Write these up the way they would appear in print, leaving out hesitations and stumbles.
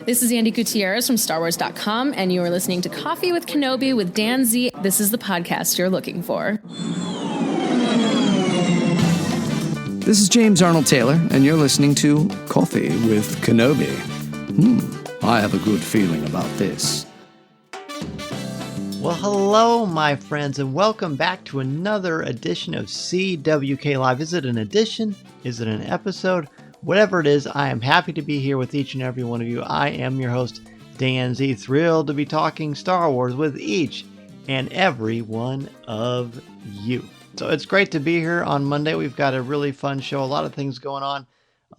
This is Andy Gutierrez from StarWars.com, and you are listening to Coffee with Kenobi with Dan Z. This is the podcast you're looking for. This is James Arnold Taylor, and you're listening to Coffee with Kenobi. I have a good feeling about this. Well, hello, my friends, and welcome back to another edition of CWK Live. Is it an edition? Is it an episode? Whatever it is, I am happy to be here with each and every one of you. I am your host, Dan Z, thrilled to be talking Star Wars with each and every one of you. So it's great to be here on Monday. We've got a really fun show, a lot of things going on.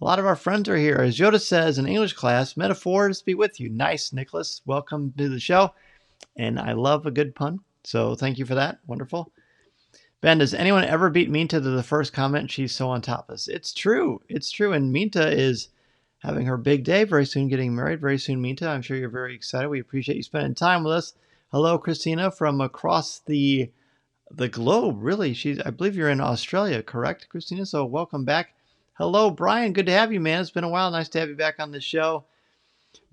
A lot of our friends are here. As Yoda says in English class, metaphors be with you. Nice, Nicholas. Welcome to the show. And I love a good pun, so thank you for that. Wonderful. Ben, does anyone ever beat Minta to the first comment? She's so on top of us. It's true. It's true. And Minta is having her big day very soon, getting married very soon, Minta. I'm sure you're very excited. We appreciate you spending time with us. Hello, Christina, from across the globe, really. I believe you're in Australia, correct, Christina? So welcome back. Hello, Brian. Good to have you, man. It's been a while. Nice to have you back on the show.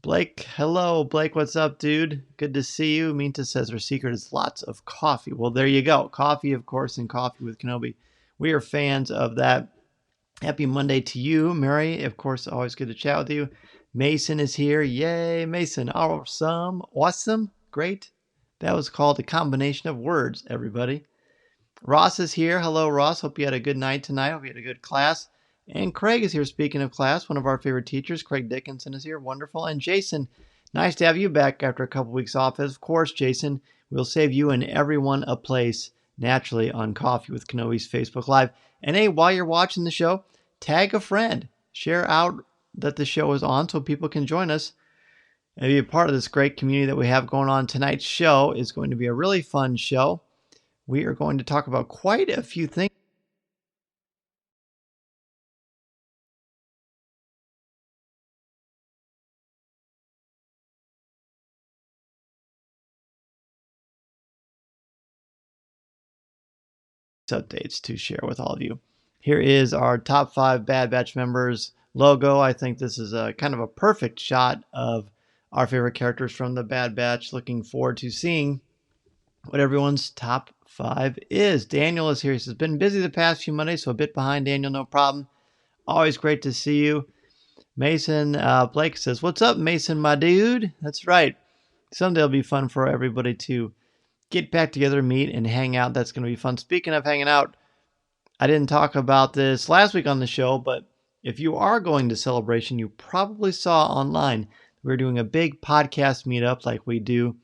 Blake, hello. Blake, what's up, dude? Good to see you. Minta says her secret is lots of coffee. Well, there you go. Coffee, of course, and Coffee with Kenobi. We are fans of that. Happy Monday to you, Mary. Of course, always good to chat with you. Mason is here. Yay, Mason. Awesome. Great. That was called a combination of words, everybody. Ross is here. Hello, Ross. Hope you had a good night tonight. Hope you had a good class. And Craig is here, speaking of class. One of our favorite teachers, Craig Dickinson, is here. Wonderful. And Jason, nice to have you back after a couple weeks off. Of course, Jason, we'll save you and everyone a place naturally on Coffee with Kenobi's Facebook Live. And hey, while you're watching the show, tag a friend. Share out that the show is on so people can join us and be a part of this great community that we have going on. Tonight's show is going to be a really fun show. We are going to talk about quite a few things. Updates to share with all of you. Here is our top 5 Bad Batch members logo. I think this is a kind of a perfect shot of our favorite characters from the Bad Batch. Looking forward to seeing what everyone's top 5 is. Daniel is here. He says, been busy the past few Mondays, so a bit behind, Daniel, no problem. Always great to see you. Mason Blake says, what's up, Mason, my dude? That's right. Someday it'll be fun for everybody to get back together, meet, and hang out. That's going to be fun. Speaking of hanging out, I didn't talk about this last week on the show, but if you are going to Celebration, you probably saw online we're doing a big podcast meetup like we do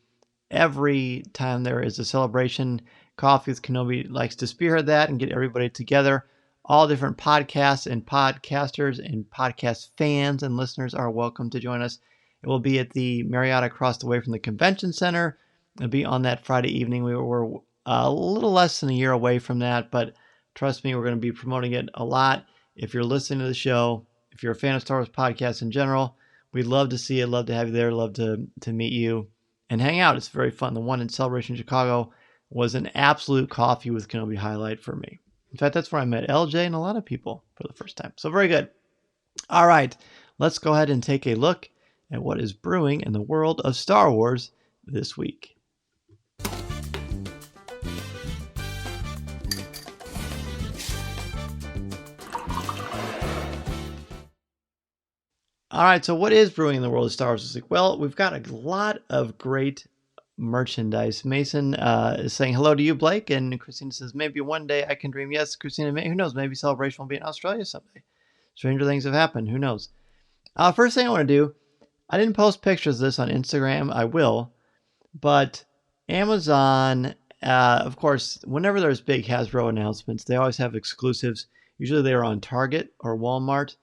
every time there is a celebration. Coffee with Kenobi likes to spearhead that and get everybody together. All different podcasts and podcasters and podcast fans and listeners are welcome to join us. It will be at the Marriott across the way from the convention center. It'll be on that Friday evening. We were a little less than a year away from that, but trust me, we're going to be promoting it a lot. If you're listening to the show, if you're a fan of Star Wars podcasts in general, we'd love to see you, love to have you there, love to meet you and hang out. It's very fun. The one in Celebration Chicago was an absolute Coffee with Kenobi highlight for me. In fact, that's where I met LJ and a lot of people for the first time. So very good. All right, let's go ahead and take a look at what is brewing in the world of Star Wars this week. All right, so what is brewing in the world of Star Wars this week? Well, we've got a lot of great merchandise. Mason is saying hello to you, Blake, and Christina says, maybe one day I can dream. Yes, Christina, who knows? Maybe Celebration will be in Australia someday. Stranger things have happened. Who knows? First thing I want to do, I didn't post pictures of this on Instagram. I will, but Amazon, of course, whenever there's big Hasbro announcements, they always have exclusives. Usually they're on Target or Walmart.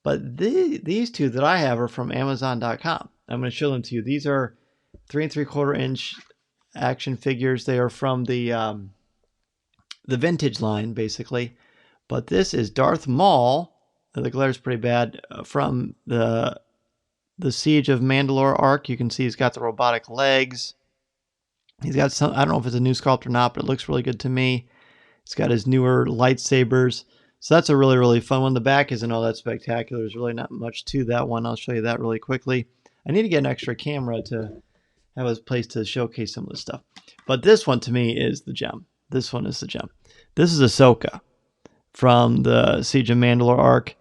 But these two that I have are from Amazon.com. I'm going to show them to you. These are 3 3/4 inch action figures. They are from the vintage line, basically. But this is Darth Maul. The glare's pretty bad. From the Siege of Mandalore arc. You can see he's got the robotic legs. He's got some, I don't know if it's a new sculpt or not, but it looks really good to me. He's got his newer lightsabers. So that's a really, really fun one. The back isn't all that spectacular. There's really not much to that one. I'll show you that really quickly. I need to get an extra camera to have a place to showcase some of this stuff. But this one to me is the gem. This one is the gem. This is Ahsoka from the Siege of Mandalore arc.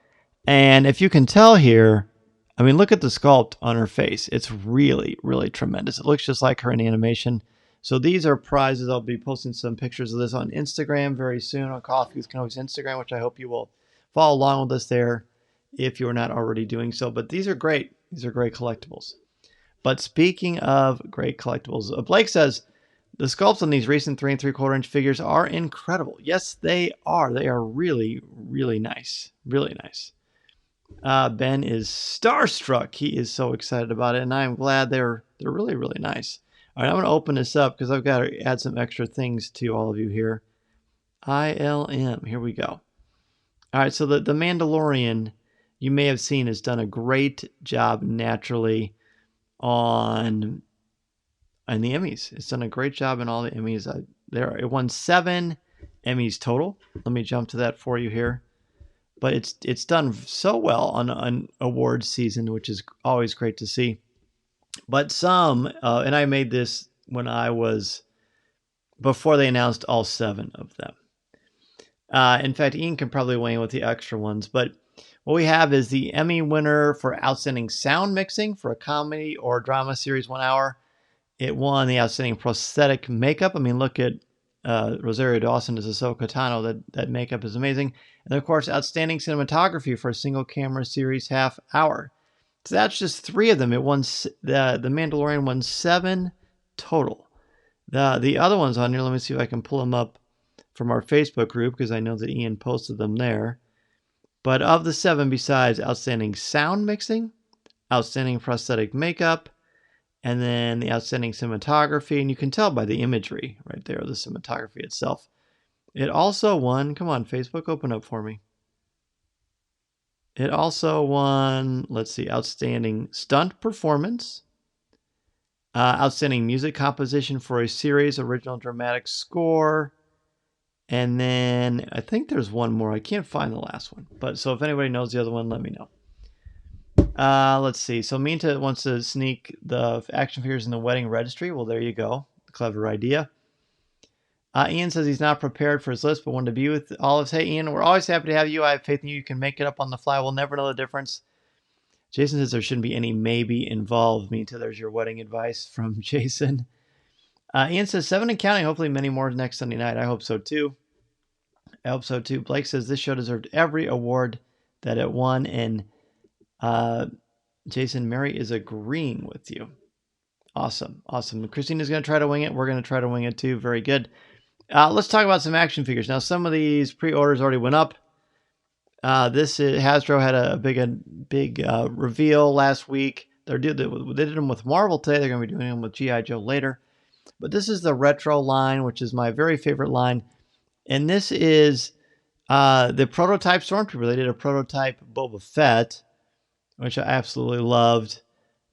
And if you can tell here, I mean, look at the sculpt on her face. It's really, really tremendous. It looks just like her in animation. So these are prizes. I'll be posting some pictures of this on Instagram very soon, on Coffee with Kenobi's Instagram, which I hope you will follow along with us there if you're not already doing so. But these are great. These are great collectibles. But speaking of great collectibles, Blake says, the sculpts on these recent 3 3/4-inch figures are incredible. Yes, they are. They are really, really nice. Really nice. Ben is starstruck. He is so excited about it, and I'm glad they're really, really nice. All right, I'm going to open this up because I've got to add some extra things to all of you here. ILM. Here we go. All right, so the Mandalorian, you may have seen, has done a great job naturally on the Emmys. It's done a great job in all the Emmys. It won 7 Emmys total. Let me jump to that for you here. But it's done so well on an awards season, which is always great to see. But some, and I made this when before they announced all 7 of them. In fact, Ian can probably weigh in with the extra ones. But what we have is the Emmy winner for Outstanding Sound Mixing for a comedy or drama series 1 hour. It won the Outstanding Prosthetic Makeup. I mean, look at Rosario Dawson as Ahsoka Tano. That makeup is amazing. And of course, Outstanding Cinematography for a single camera series half hour. So that's just 3 of them. It won the Mandalorian won 7 total. The other ones on here, let me see if I can pull them up from our Facebook group because I know that Ian posted them there. But of the 7, besides Outstanding Sound Mixing, Outstanding Prosthetic Makeup, and then the Outstanding Cinematography, and you can tell by the imagery right there, the cinematography itself. It also won, come on, Facebook, open up for me. It also won, let's see, Outstanding Stunt Performance, Outstanding Music Composition for a Series, Original Dramatic Score, and then I think there's one more. I can't find the last one. But so if anybody knows the other one, let me know. Let's see. So Minta wants to sneak the action figures in the wedding registry. Well, there you go. Clever idea. Ian says he's not prepared for his list, but wanted to be with all of us. Hey, Ian, we're always happy to have you. I have faith in you. You can make it up on the fly. We'll never know the difference. Jason says there shouldn't be any maybe involved. Minta, there's your wedding advice from Jason. Ian says 7 and counting. Hopefully many more next Sunday night. I hope so too. Blake says this show deserved every award that it won, and Jason, Mary is agreeing with you. Awesome. Christina's going to try to wing it. We're going to try to wing it too. Very good. Let's talk about some action figures. Now, some of these pre-orders already went up. Hasbro had a big reveal last week. They did them with Marvel today. They're going to be doing them with G.I. Joe later. But this is the retro line, which is my very favorite line. And this is the prototype Stormtrooper. They did a prototype Boba Fett, which I absolutely loved,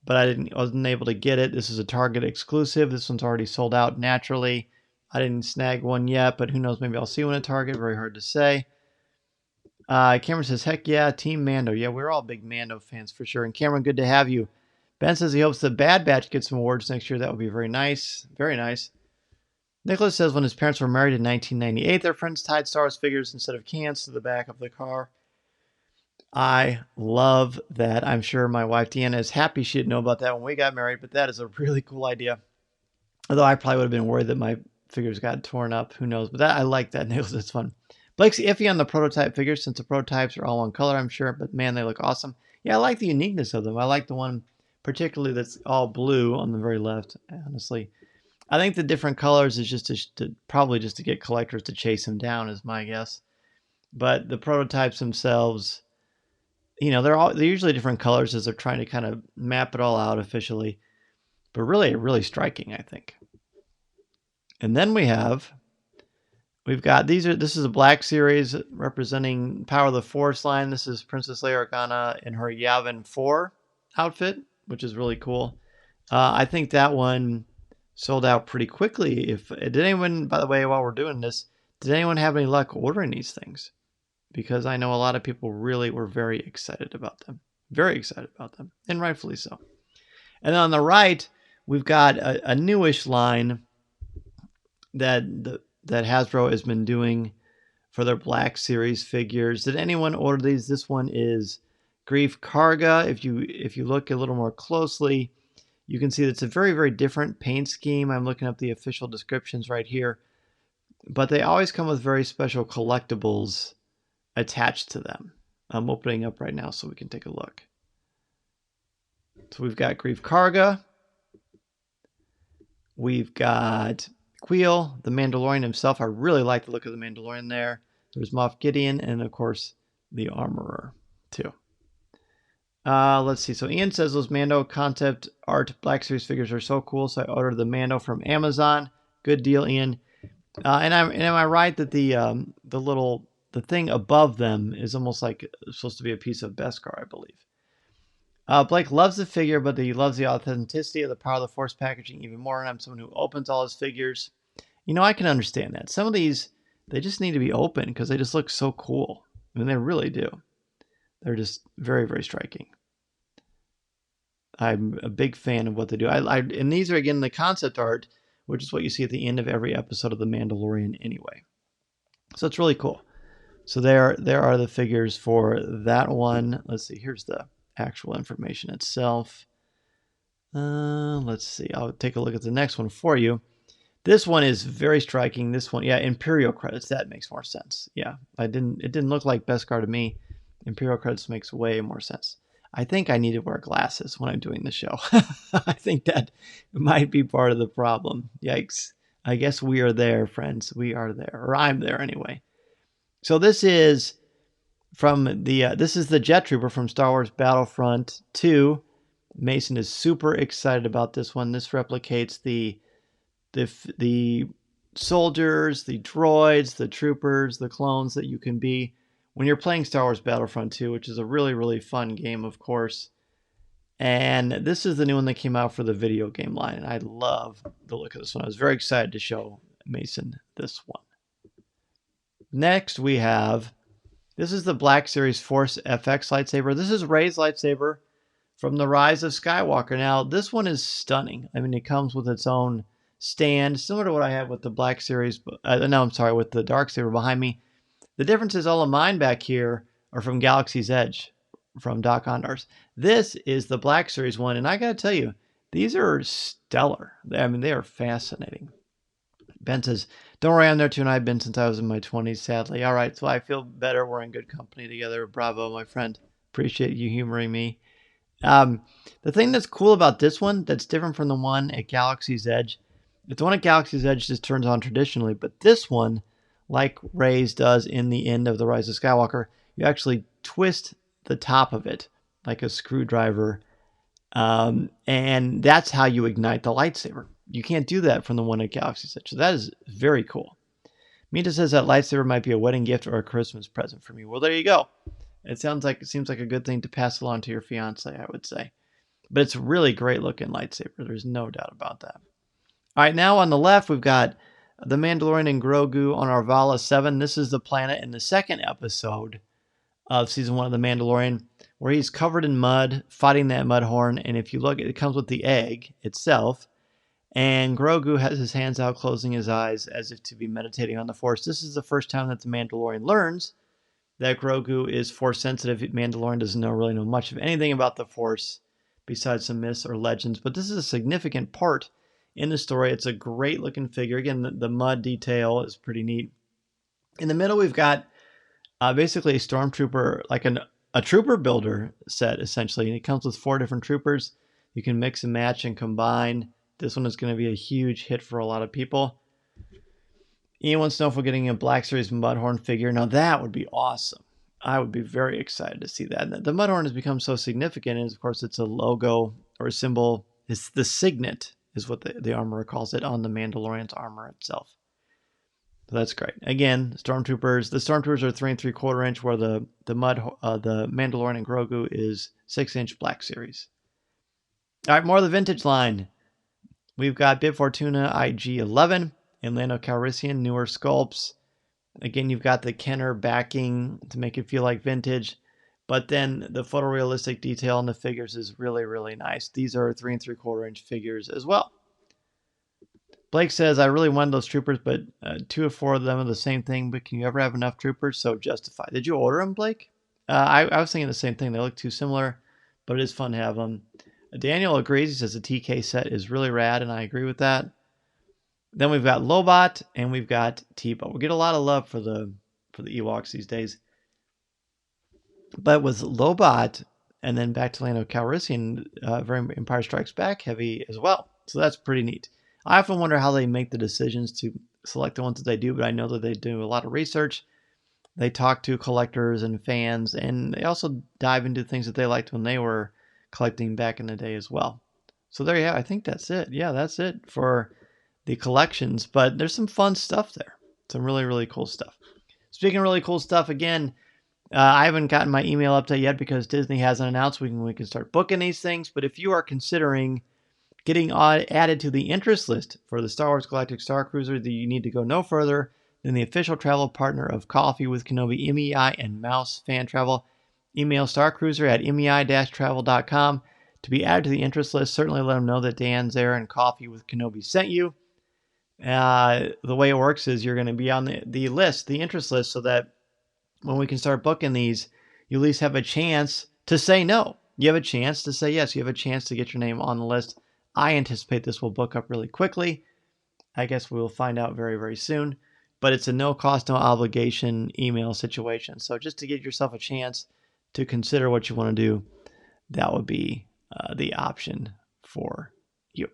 but I wasn't able to get it. This is a Target exclusive. This one's already sold out naturally. I didn't snag one yet, but who knows? Maybe I'll see one at Target. Very hard to say. Cameron says, heck yeah, Team Mando. Yeah, we're all big Mando fans for sure. And Cameron, good to have you. Ben says he hopes the Bad Batch gets some awards next year. That would be very nice. Very nice. Nicholas says when his parents were married in 1998, their friends tied Star Wars figures instead of cans to the back of the car. I love that. I'm sure my wife Deanna is happy she didn't know about that when we got married, but that is a really cool idea. Although I probably would have been worried that my figures got torn up. Who knows? But I like that, Nicholas. It's fun. Blake's iffy on the prototype figures since the prototypes are all one color, I'm sure. But man, they look awesome. Yeah, I like the uniqueness of them. I like the one particularly that's all blue on the very left, honestly. I think the different colors is just probably just to get collectors to chase them down, is my guess. But the prototypes themselves, you know, they're usually different colors as they're trying to kind of map it all out officially. But really striking, I think. And then we've got this is a black series representing Power of the Force line. This is Princess Leia Organa in her Yavin 4 outfit, which is really cool. I think that one sold out pretty quickly. Did anyone, by the way, while we're doing this, did anyone have any luck ordering these things? Because I know a lot of people really were very excited about them. Very excited about them, and rightfully so. And then on the right, we've got a newish line that Hasbro has been doing for their Black Series figures. Did anyone order these? This one is Grief Karga. If you look a little more closely, you can see that it's a very, very different paint scheme. I'm looking up the official descriptions right here. But they always come with very special collectibles attached to them. I'm opening up right now so we can take a look. So we've got Grief Karga. We've got Queel, the Mandalorian himself. I really like the look of the Mandalorian there. There's Moff Gideon, and of course, the Armorer, too. Let's see. So Ian says those Mando concept art Black Series figures are so cool, so I ordered the Mando from Amazon. Good deal, Ian. And am I right that the thing above them is almost like supposed to be a piece of Beskar, I believe. Blake loves the figure, but he loves the authenticity of the Power of the Force packaging even more, and I'm someone who opens all his figures. You know, I can understand that. Some of these, they just need to be open because they just look so cool. I mean, they really do. They're just very, very striking. I'm a big fan of what they do. And these are, again, the concept art, which is what you see at the end of every episode of The Mandalorian anyway. So it's really cool. So there are the figures for that one. Let's see. Here's the actual information itself. Let's see. I'll take a look at the next one for you. This one is very striking. This one, yeah, Imperial credits. That makes more sense. Yeah, it didn't look like Beskar to me. Imperial credits makes way more sense. I think I need to wear glasses when I'm doing the show. I think that might be part of the problem. Yikes. I guess we are there, friends. We are there. Or I'm there anyway. So this is from this is the Jet Trooper from Star Wars Battlefront 2. Mason is super excited about this one. This replicates the soldiers, the droids, the troopers, the clones that you can be when you're playing Star Wars Battlefront 2, which is a really, really fun game, of course. And this is the new one that came out for the video game line, and I love the look of this one. I was very excited to show Mason this one. Next, we have, this is the Black Series Force FX lightsaber. This is Rey's lightsaber from The Rise of Skywalker. Now, this one is stunning. I mean, it comes with its own stand, similar to what I have with the Black Series. With the Dark Saber behind me. The difference is all of mine back here are from Galaxy's Edge, from Doc Ondars. This is the Black Series one, and I got to tell you, these are stellar. I mean, they are fascinating. Ben says, don't worry, I'm there too, and I've been since I was in my 20s, sadly. All right, so I feel better. We're in good company together. Bravo, my friend. Appreciate you humoring me. The thing that's cool about this one that's different from the one at Galaxy's Edge, the one at Galaxy's Edge just turns on traditionally, but this one, like Rey's does in the end of The Rise of Skywalker, you actually twist the top of it like a screwdriver, and that's how you ignite the lightsaber. You can't do that from the one at Galaxy's Edge, so that is very cool. Mita says that lightsaber might be a wedding gift or a Christmas present for me. Well, there you go. It seems like a good thing to pass along to your fiance, I would say. But it's a really great looking lightsaber. There's no doubt about that. All right, now on the left, we've got the Mandalorian and Grogu on Arvala 7. This is the planet in the second episode of Season 1 of The Mandalorian, where he's covered in mud, fighting that mudhorn. And if you look, it comes with the egg itself. And Grogu has his hands out, closing his eyes as if to be meditating on the Force. This is the first time that the Mandalorian learns that Grogu is Force sensitive. Mandalorian doesn't really know much of anything about the Force besides some myths or legends. But this is a significant part in the story. It's a great looking figure. Again, the mud detail is pretty neat. In the middle, we've got basically a stormtrooper, like a trooper builder set, essentially. And it comes with 4 different troopers. You can mix and match and combine. This one is going to be a huge hit for a lot of people. Ian wants to know if we're getting a Black Series Mudhorn figure. Now, that would be awesome. I would be very excited to see that. The Mudhorn has become so significant, and of course, it's a logo or a symbol. It's the signet, is what the armorer calls it, on the Mandalorian's armor itself. So that's great. Again, stormtroopers. The stormtroopers are 3 3/4 inch, where the Mandalorian and Grogu is 6-inch Black Series. All right, more of the vintage line. We've got Bib Fortuna IG-11 and Lando Calrissian, newer sculpts. Again, you've got the Kenner backing to make it feel like vintage. But then the photorealistic detail in the figures is really, really nice. These are 3 3/4 inch figures as well. Blake says, I really wanted those troopers, but 2 or 4 of them are the same thing. But can you ever have enough troopers? So justify. Did you order them, Blake? I was thinking the same thing. They look too similar, but it is fun to have them. Daniel agrees. He says the TK set is really rad, and I agree with that. Then we've got Lobot and we've got T-Bow. We get a lot of love for the Ewoks these days. But with Lobot and then back to Lando Calrissian, very Empire Strikes Back heavy as well. So that's pretty neat. I often wonder how they make the decisions to select the ones that they do, but I know that they do a lot of research. They talk to collectors and fans, and they also dive into things that they liked when they were collecting back in the day as well. So there you have it. I think that's it. Yeah, that's it for the collections, but there's some fun stuff there. Some really, really cool stuff. Speaking of really cool stuff, again, I haven't gotten my email update yet because Disney hasn't announced when we can start booking these things, but if you are considering getting added to the interest list for the Star Wars Galactic Star Cruiser, you need to go no further than the official travel partner of Coffee with Kenobi, MEI, and Mouse Fan Travel. Email StarCruiser at mei-travel.com to be added to the interest list. Certainly let them know that Dan Zare and Coffee with Kenobi sent you. The way it works is you're going to be on the list, the interest list, so that when we can start booking these, you at least have a chance to say no. You have a chance to say yes. You have a chance to get your name on the list. I anticipate this will book up really quickly. I guess we will find out very, very soon. But it's a no cost, no obligation email situation. So just to give yourself a chance to consider what you want to do, that would be the option for you.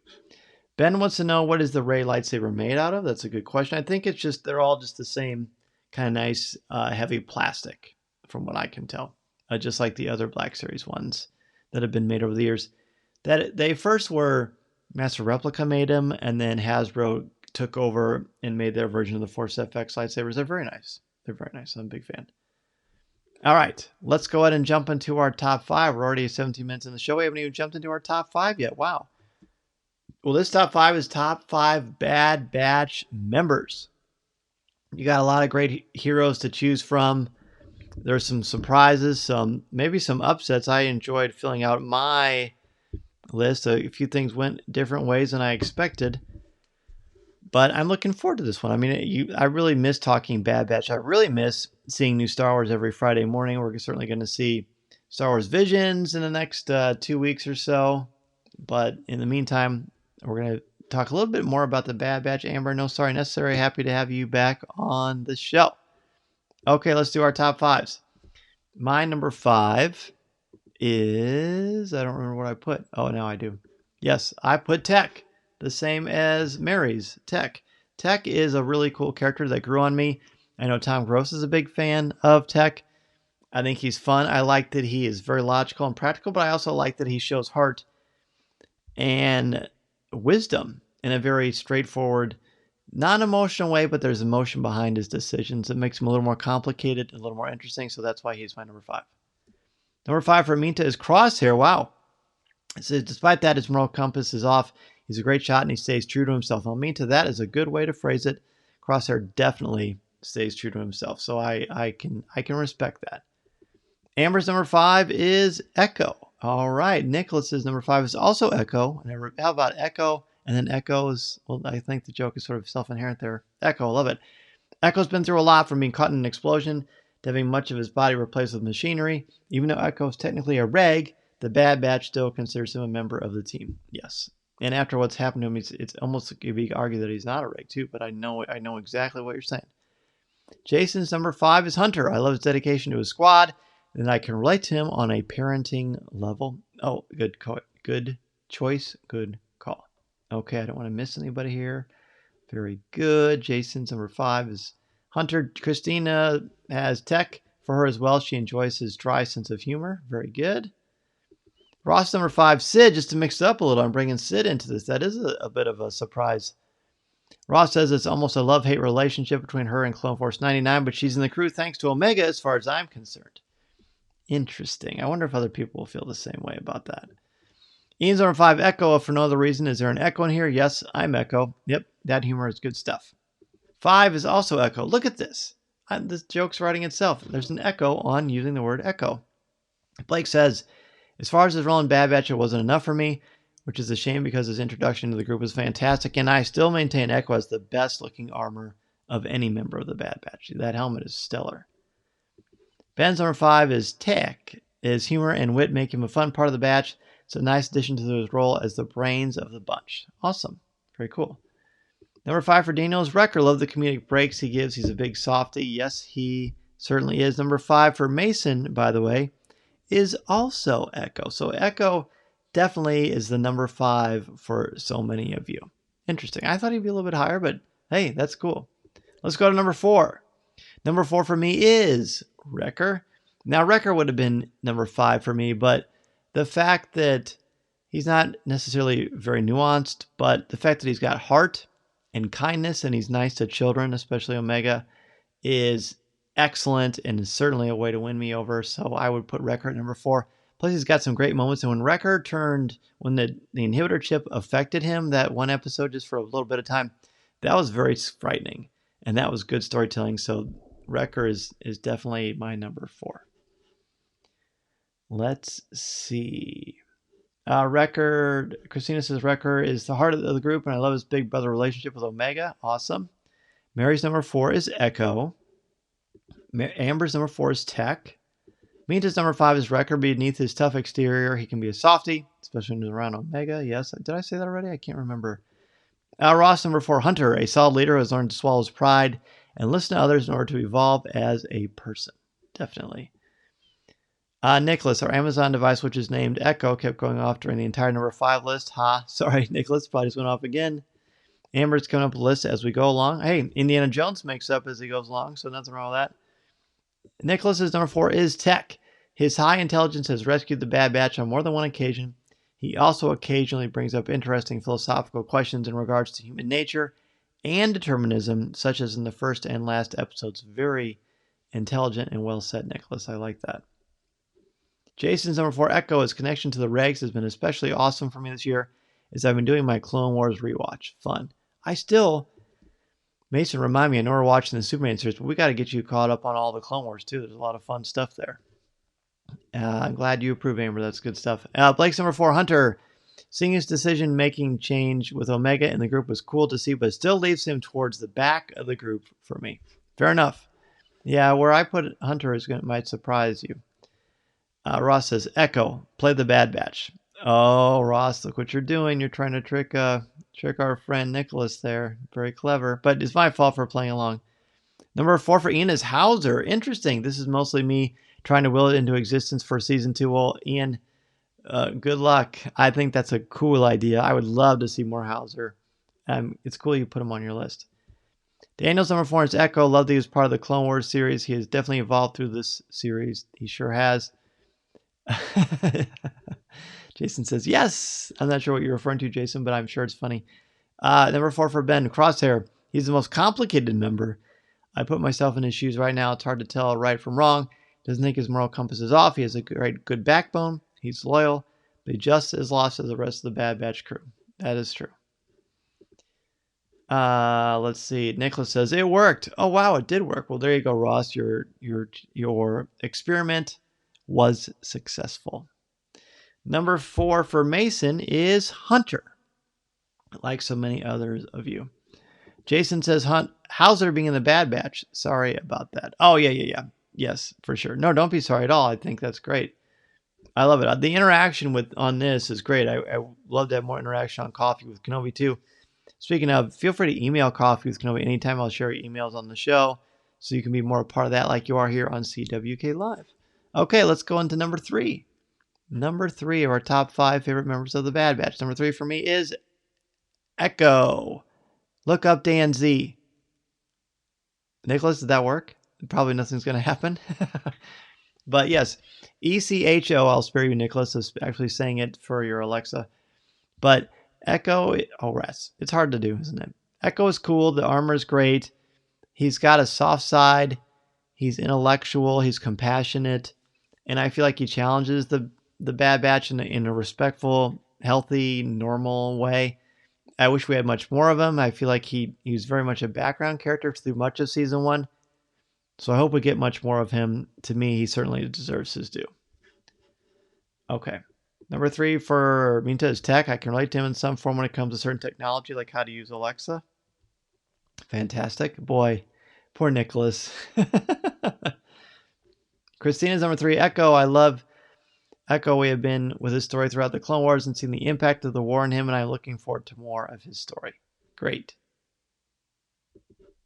Ben wants to know, what is the Rey lightsaber made out of? That's a good question. I think it's just, they're all just the same kind of nice, heavy plastic, from what I can tell. Just like the other Black Series ones that have been made over the years. That they first were Master Replica made them, and then Hasbro took over and made their version of the Force FX lightsabers. They're very nice. They're very nice. I'm a big fan. All right, let's go ahead and jump into our top 5. We're already 17 minutes in the show. We haven't even jumped into our top 5 yet. Wow. Well, this top 5 is top 5 Bad Batch members. You got a lot of great heroes to choose from. There's some surprises, maybe some upsets. I enjoyed filling out my list. A few things went different ways than I expected, but I'm looking forward to this one. I mean, I really miss talking Bad Batch. I really miss seeing new Star Wars every Friday morning. We're certainly going to see Star Wars Visions in the next 2 weeks or so, but in the meantime, we're going to talk a little bit more about the Bad Batch. Amber, no sorry necessary. Happy to have you back on the show. Okay, let's do our top 5s. My number 5 is, I don't remember what I put. Oh, now I do. Yes, I put Tech, the same as Mary's, Tech. Tech is a really cool character that grew on me. I know Tom Gross is a big fan of Tech. I think he's fun. I like that he is very logical and practical, but I also like that he shows heart and wisdom in a very straightforward, non-emotional way, but there's emotion behind his decisions. It makes him a little more complicated, a little more interesting, so that's why he's my number 5. Number 5 for Minta is Crosshair. Wow. So despite that, his moral compass is off. He's a great shot, and he stays true to himself. Well, Minta, that is a good way to phrase it. Crosshair definitely stays true to himself, so I can respect that. Amber's number 5 is Echo. All right, Nicholas's number 5 is also Echo. How about Echo? And then Echo is, well, I think the joke is sort of self-inherent there. Echo, I love it. Echo's been through a lot, from being caught in an explosion to having much of his body replaced with machinery. Even though Echo's technically a reg, the Bad Batch still considers him a member of the team. Yes. And after what's happened to him, it's almost could be argued that he's not a reg too, but I know exactly what you're saying. Jason's number 5 is Hunter. I love his dedication to his squad, and I can relate to him on a parenting level. Oh, good choice, good call. Okay, I don't want to miss anybody here. Very good. Jason's number 5 is Hunter. Christina has Tech for her as well. She enjoys his dry sense of humor. Very good. Ross number 5, Sid, just to mix it up a little. I'm bringing Sid into this. That is a bit of a surprise. Ross says it's almost a love-hate relationship between her and Clone Force 99, but she's in the crew thanks to Omega as far as I'm concerned. Interesting. I wonder if other people will feel the same way about that. Ian's number 5, Echo, if for no other reason. Is there an Echo in here? Yes, I'm Echo. Yep, that humor is good stuff. 5 is also Echo. Look at this. This joke's writing itself. There's an echo on using the word Echo. Blake says, as far as his role in Bad Batch, it wasn't enough for me, which is a shame because his introduction to the group was fantastic, and I still maintain Echo has the best looking armor of any member of the Bad Batch. That helmet is stellar. Ben's number 5 is Tech. His humor and wit make him a fun part of the batch. It's a nice addition to his role as the brains of the bunch. Awesome. Very cool. Number 5 for Daniel is Wrecker. Love the comedic breaks he gives. He's a big softie. Yes, he certainly is. Number 5 for Mason, by the way, is also Echo. So Echo definitely is the number 5 for so many of you. Interesting. I thought he'd be a little bit higher, but hey, that's cool. Let's go to number 4. Number 4 for me is Wrecker. Now, Wrecker would have been number 5 for me, but the fact that he's not necessarily very nuanced, but the fact that he's got heart and kindness and he's nice to children, especially Omega, is excellent and is certainly a way to win me over. So I would put Wrecker at number 4. Plus, he's got some great moments. And when Wrecker when the inhibitor chip affected him, that one episode just for a little bit of time, that was very frightening. And that was good storytelling. So Wrecker is definitely my number 4. Let's see. Wrecker, Christina says Wrecker is the heart of the group, and I love his big brother relationship with Omega. Awesome. Mary's number 4 is Echo. Amber's number 4 is Tech. Minta's number 5 is Wrecker. Beneath his tough exterior, he can be a softie, especially when he's around Omega. Yes, did I say that already? I can't remember. Ross, number 4, Hunter, a solid leader who has learned to swallow his pride and listen to others in order to evolve as a person. Definitely. Nicholas, our Amazon device, which is named Echo, kept going off during the entire number 5 list. Sorry, Nicholas, probably just went off again. Amber's coming up with a list as we go along. Hey, Indiana Jones makes up as he goes along, so nothing wrong with that. Nicholas's number 4 is Tech. His high intelligence has rescued the Bad Batch on more than one occasion. He also occasionally brings up interesting philosophical questions in regards to human nature and determinism, such as in the first and last episodes. Very intelligent and well said, Nicholas. I like that. Jason's number 4, Echo. His connection to the regs has been especially awesome for me this year as I've been doing my Clone Wars rewatch. Fun. Mason, remind me, I know we're watching the Superman series, but we got to get you caught up on all the Clone Wars too. There's a lot of fun stuff there. I'm glad you approve, Amber. That's good stuff. Blake's number 4, Hunter. Seeing his decision-making change with Omega in the group was cool to see, but still leaves him towards the back of the group for me. Fair enough. Yeah, where I put Hunter might surprise you. Ross says, Echo, play the Bad Batch. Oh, Ross, look what you're doing. You're trying to trick our friend Nicholas there. Very clever, but it's my fault for playing along. Number 4 for Ian is Hauser. Interesting. This is mostly me trying to will it into existence for season 2. Well, Ian, good luck. I think that's a cool idea. I would love to see more Hauser. It's cool you put him on your list. Daniel's number 4 is Echo. Love that he was part of the Clone Wars series. He has definitely evolved through this series. He sure has. Jason says, yes. I'm not sure what you're referring to, Jason, but I'm sure it's funny. Number 4 for Ben, Crosshair. He's the most complicated member. I put myself in his shoes right now. It's hard to tell right from wrong. Doesn't think his moral compass is off. He has a good backbone. He's loyal, but just as lost as the rest of the Bad Batch crew. That is true. Let's see. Nicholas says, it worked. Oh, wow, it did work. Well, there you go, Ross. Your experiment was successful. Number 4 for Mason is Hunter, like so many others of you. Jason says, Hauser being in the Bad Batch. Sorry about that. Oh, yeah. Yes, for sure. No, don't be sorry at all. I think that's great. I love it. The interaction on this is great. I love to have more interaction on Coffee with Kenobi too. Speaking of, feel free to email Coffee with Kenobi anytime. I'll share your emails on the show so you can be more a part of that like you are here on CWK Live. Okay, let's go into number 3. Number 3 of our top 5 favorite members of the Bad Batch. Number 3 for me is Echo. Look up Dan Z. Nicholas, did that work? Probably nothing's going to happen. But yes, ECHO. I'll spare you, Nicholas, is actually saying it for your Alexa. But Echo, it's hard to do, isn't it? Echo is cool. The armor is great. He's got a soft side. He's intellectual. He's compassionate. And I feel like he challenges the Bad Batch in a respectful, healthy, normal way. I wish we had much more of him. I feel like he was very much a background character through much of season 1. So I hope we get much more of him. To me, he certainly deserves his due. Okay. Number 3 for Minta is tech. I can relate to him in some form when it comes to certain technology, like how to use Alexa. Fantastic. Boy, poor Nicholas. Christina's number 3, Echo. I love Echo. We have been with his story throughout the Clone Wars and seen the impact of the war on him, and I'm looking forward to more of his story. Great.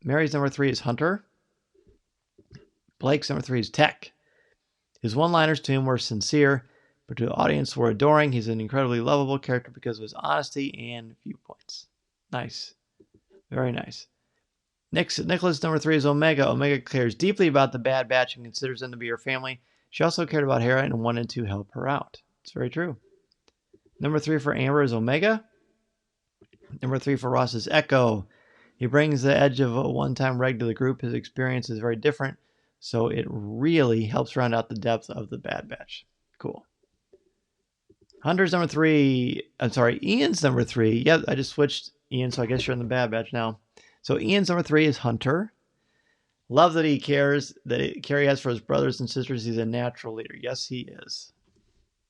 Mary's number 3 is Hunter. Blake's number 3 is Tech. His one-liners to him were sincere, but to the audience were adoring. He's an incredibly lovable character because of his honesty and viewpoints. Nice. Very nice. Nicholas number 3 is Omega. Omega cares deeply about the Bad Batch and considers them to be her family. She also cared about Hera and wanted to help her out. It's very true. Number 3 for Amber is Omega. Number 3 for Ross is Echo. He brings the edge of a one-time reg to the group. His experience is very different, so it really helps round out the depth of the Bad Batch. Cool. Hunter's number 3. I'm sorry, Ian's number 3. Yep, I just switched Ian, so I guess you're in the Bad Batch now. So Ian's number 3 is Hunter. Love that he cares, that Carrie has for his brothers and sisters. He's a natural leader. Yes, he is.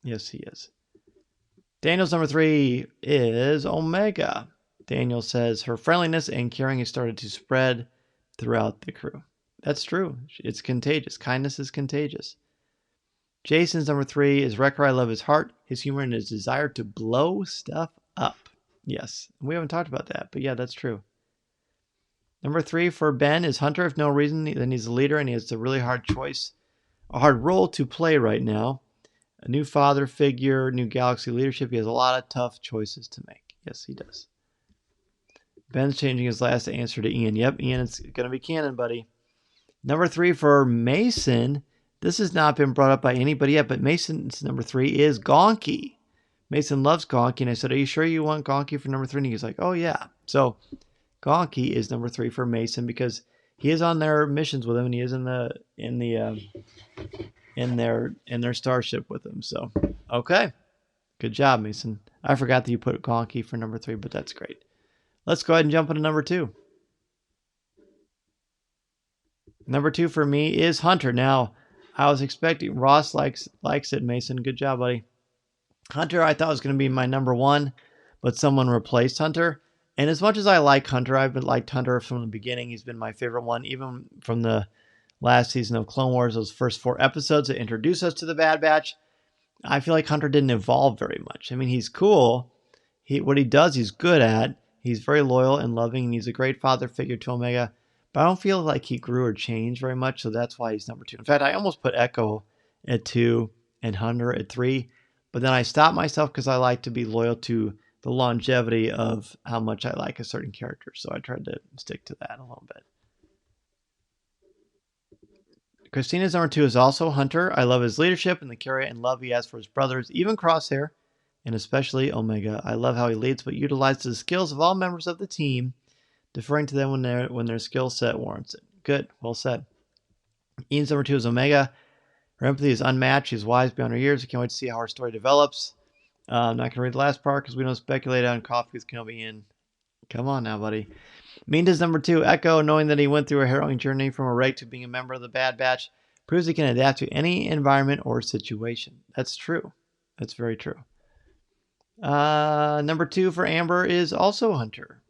Yes, he is. Daniel's number 3 is Omega. Daniel says her friendliness and caring has started to spread throughout the crew. That's true. It's contagious. Kindness is contagious. Jason's number 3 is Wrecker. I love his heart, his humor, and his desire to blow stuff up. Yes, we haven't talked about that, but yeah, that's true. Number 3 for Ben is Hunter. If no reason, then he's a leader, and he has a really hard choice, a hard role to play right now. A new father figure, new galaxy leadership. He has a lot of tough choices to make. Yes, he does. Ben's changing his last answer to Ian. Yep, Ian, it's going to be canon, buddy. Number 3 for Mason. This has not been brought up by anybody yet, but Mason's number 3 is Gonky. Mason loves Gonky, and I said, are you sure you want Gonky for number 3? And he was like, oh, yeah. So Gonky is number 3 for Mason because he is on their missions with him, and he is in their starship with him. So, okay. Good job, Mason. I forgot that you put Gonky for number 3, but that's great. Let's go ahead and jump into number 2. Number 2 for me is Hunter. Now, I was expecting Ross likes it, Mason. Good job, buddy. Hunter, I thought was going to be my number 1, but someone replaced Hunter. And as much as I like Hunter, I've liked Hunter from the beginning. He's been my favorite one, even from the last season of Clone Wars, those first 4 episodes that introduced us to the Bad Batch. I feel like Hunter didn't evolve very much. I mean, he's cool. What he does, he's good at. He's very loyal and loving, and he's a great father figure to Omega. But I don't feel like he grew or changed very much, so that's why he's number 2. In fact, I almost put Echo at 2 and Hunter at 3. But then I stopped myself because I like to be loyal to the longevity of how much I like a certain character. So I tried to stick to that a little bit. Christina's number 2 is also Hunter. I love his leadership and the care and love he has for his brothers, even Crosshair, and especially Omega. I love how he leads but utilizes the skills of all members of the team, deferring to them when their skill set warrants it. Good. Well said. Ian's number 2 is Omega. Her empathy is unmatched. She's wise beyond her years. I can't wait to see how her story develops. I'm not going to read the last part because we don't speculate on Coffee with Kenobi. And come on now, buddy. Minta's number 2, Echo, knowing that he went through a harrowing journey from a rake to being a member of the Bad Batch, proves he can adapt to any environment or situation. That's true. That's very true. Number 2 for Amber is also Hunter.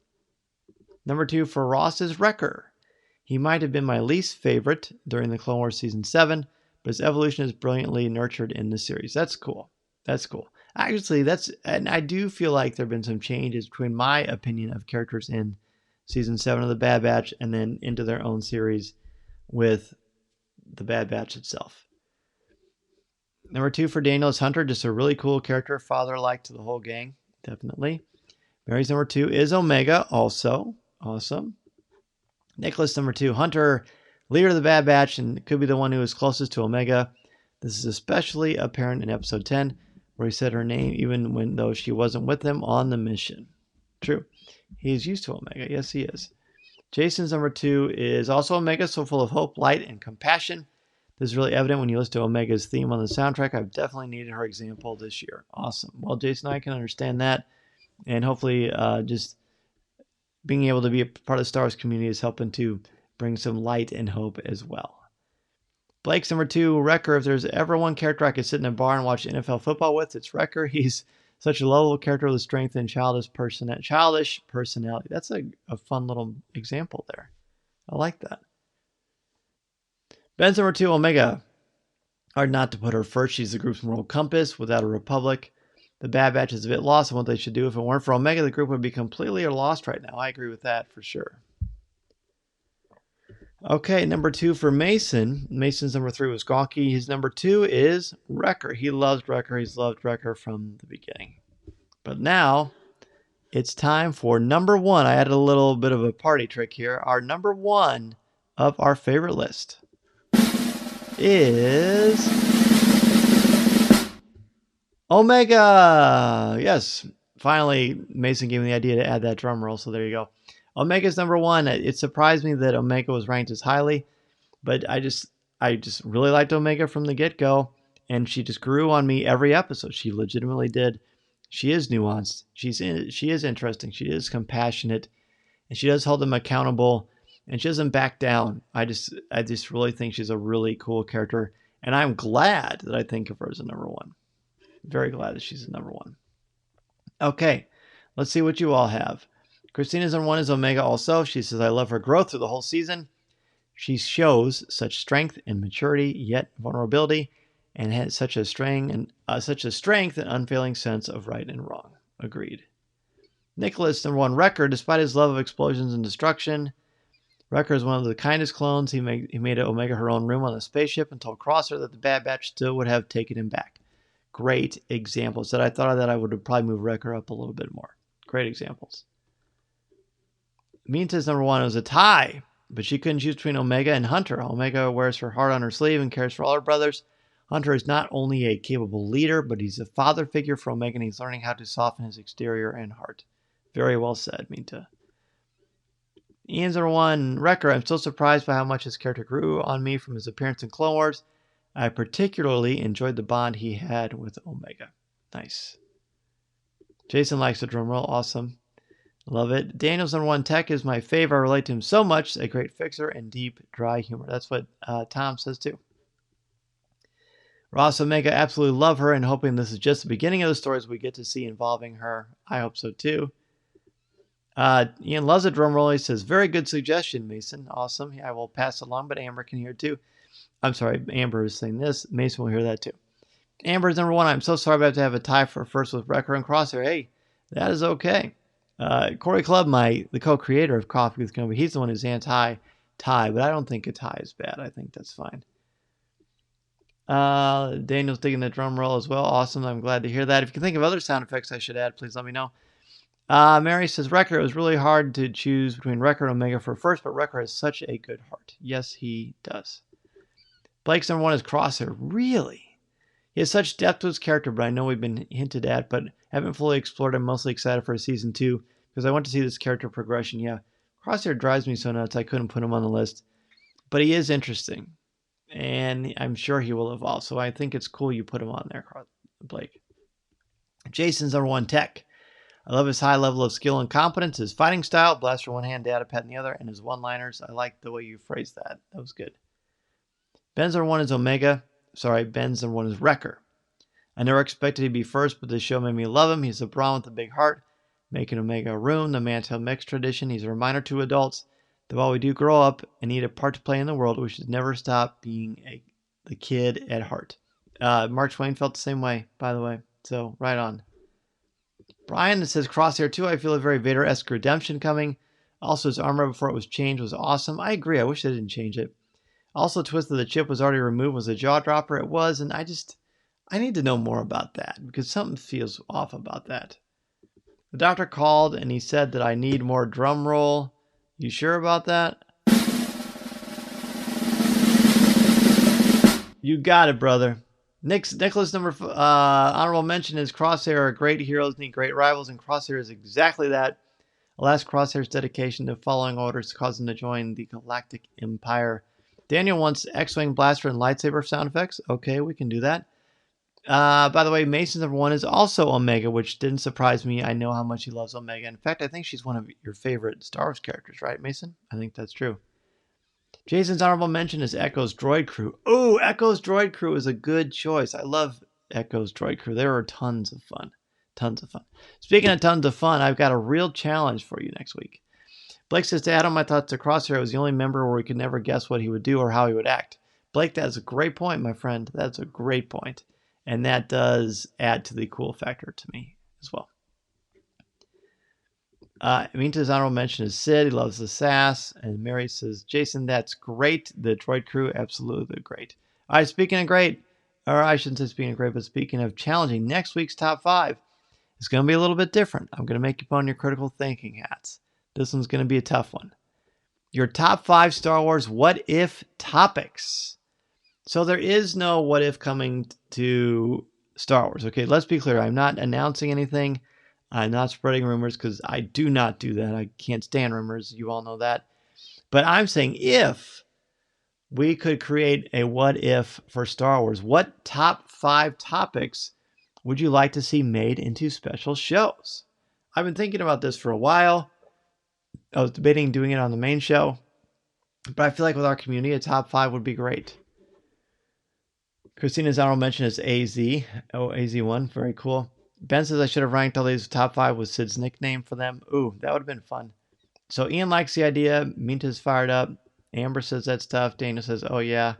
Number 2 for Ross is Wrecker. He might have been my least favorite during the Clone Wars Season 7, but his evolution is brilliantly nurtured in the series. That's cool. That's cool. Actually, and I do feel like there have been some changes between my opinion of characters in Season 7 of the Bad Batch and then into their own series with the Bad Batch itself. Number 2 for Daniel is Hunter. Just a really cool character, father-like to the whole gang. Definitely. Mary's number 2 is Omega, also. Awesome. Nicholas number 2, Hunter, leader of the Bad Batch, and could be the one who is closest to Omega. This is especially apparent in episode 10, where he said her name even though she wasn't with him on the mission. True. He's used to Omega. Yes, he is. Jason's number 2 is also Omega, so full of hope, light, and compassion. This is really evident when you listen to Omega's theme on the soundtrack. I've definitely needed her example this year. Awesome. Well, Jason, I can understand that. And hopefully just being able to be a part of the Star Wars community is helping to bring some light and hope as well. Blake's number 2, Wrecker. If there's ever one character I could sit in a bar and watch NFL football with, it's Wrecker. He's such a lovable character with strength and childish personality. That's a fun little example there. I like that. Ben's number 2, Omega. Hard not to put her first. She's the group's moral compass. Without a republic, the Bad Batch is a bit lost on what they should do. If it weren't for Omega, the group would be completely lost right now. I agree with that for sure. Okay, number 2 for Mason. Mason's number 3 was Gonky. His number 2 is Wrecker. He loves Wrecker. He's loved Wrecker from the beginning. But now it's time for number 1. I added a little bit of a party trick here. Our number 1 of our favorite list is Omega. Yes, finally Mason gave me the idea to add that drum roll, so there you go. Omega's number 1. It surprised me that Omega was ranked as highly, but I just really liked Omega from the get-go, and she just grew on me every episode. She legitimately did. She is nuanced. She is interesting. She is compassionate, and she does hold them accountable, and she doesn't back down. I just really think she's a really cool character, and I'm glad that I think of her as a number 1. Very glad that she's a number 1. Okay, let's see what you all have. Christina's number 1 is Omega also. She says, I love her growth through the whole season. She shows such strength and maturity, yet vulnerability, and has such a strength and unfailing sense of right and wrong. Agreed. Nicholas, number 1, Wrecker. Despite his love of explosions and destruction, Wrecker is one of the kindest clones. He made Omega her own room on the spaceship and told Crosser that the Bad Batch still would have taken him back. Great examples. That I thought of that I would have probably moved Wrecker up a little bit more. Great examples. Minta's number 1 was a tie, but she couldn't choose between Omega and Hunter. Omega wears her heart on her sleeve and cares for all her brothers. Hunter is not only a capable leader, but he's a father figure for Omega, and he's learning how to soften his exterior and heart. Very well said, Minta. Ian's number 1, Wrecker. I'm still surprised by how much his character grew on me from his appearance in Clone Wars. I particularly enjoyed the bond he had with Omega. Nice. Jason likes the drum roll. Awesome. Love it. Daniel's number 1, Tech, is my favorite. I relate to him so much. A great fixer and deep, dry humor. That's what Tom says too. Ross, Omega, absolutely love her, and hoping this is just the beginning of the stories we get to see involving her. I hope so too. Ian loves a drum roll. He says, very good suggestion, Mason. Awesome. I will pass it along, but Amber can hear too. I'm sorry, Amber is saying this. Mason will hear that too. Amber's number 1. I'm so sorry about to have a tie for first with Wrecker and Crosshair. Hey, that is okay. Corey Clubb, the co-creator of Coffee with Kenobi, he's the one who's anti-tie, but I don't think a tie is bad. I think that's fine. Daniel's digging the drum roll as well. Awesome. I'm glad to hear that. If you can think of other sound effects I should add, please let me know. Mary says, Wrecker, it was really hard to choose between Wrecker and Omega for first, but Wrecker has such a good heart. Yes, he does. Blake's number 1 is Crosshair. Really? He has such depth to his character, but I know we've been hinted at, but haven't fully explored. I'm mostly excited for season 2 because I want to see this character progression. Yeah, Crosshair drives me so nuts I couldn't put him on the list, but he is interesting, and I'm sure he will evolve. So I think it's cool you put him on there, Blake. Jason's number 1, Tech. I love his high level of skill and competence, his fighting style, blaster one hand, data pad in the other, and his one-liners. I like the way you phrased that. That was good. Ben's number 1 is Omega. Ben's number 1 is Wrecker. I never expected he'd be first, but this show made me love him. He's a brawn with a big heart, making Omega a rune, the Mantel Mix tradition. He's a reminder to adults that while we do grow up and need a part to play in the world, we should never stop being the kid at heart. Mark Twain felt the same way, by the way. So, right on. Brian says, Crosshair 2, I feel a very Vader-esque redemption coming. Also, his armor before it was changed was awesome. I agree. I wish they didn't change it. Also, twist that the chip was already removed was a jaw dropper. It was, and I need to know more about that because something feels off about that. The doctor called and he said that I need more drum roll. You sure about that? You got it, brother. Nicholas honorable mention is Crosshair are great heroes need great rivals, and Crosshair is exactly that. Alas, Crosshair's dedication to following orders caused him to join the Galactic Empire. Daniel wants X-Wing blaster and lightsaber sound effects. Okay, we can do that. By the way, Mason's number 1 is also Omega, which didn't surprise me. I know how much he loves Omega. In fact, I think she's one of your favorite Star Wars characters, right, Mason? I think that's true. Jason's honorable mention is Echo's Droid Crew. Oh, Echo's Droid Crew is a good choice. I love Echo's Droid Crew. They were tons of fun. Tons of fun. Speaking of tons of fun, I've got a real challenge for you next week. Blake says, to add on my thoughts, the Crosshair was the only member where we could never guess what he would do or how he would act. Blake, that's a great point, my friend. That's a great point. And that does add to the cool factor to me as well. Minta's honorable mention is Sid. He loves the sass. And Mary says, Jason, that's great. The Droid Crew, absolutely great. All right, speaking of great, or I shouldn't say speaking of great, but speaking of challenging, next week's top 5 is going to be a little bit different. I'm going to make you put on your critical thinking hats. This one's going to be a tough one. Your top 5 Star Wars what if topics. So there is no what if coming to Star Wars. Okay, let's be clear. I'm not announcing anything. I'm not spreading rumors because I do not do that. I can't stand rumors. You all know that. But I'm saying if we could create a what if for Star Wars, what top 5 topics would you like to see made into special shows? I've been thinking about this for a while. I was debating doing it on the main show, but I feel like with our community, a top 5 would be great. Christina's honorable mention is AZ. Oh, AZ1. Very cool. Ben says I should have ranked all these top 5 with Sid's nickname for them. Ooh, that would have been fun. So Ian likes the idea. Minta's fired up. Amber says that's tough. Daniel says, oh yeah.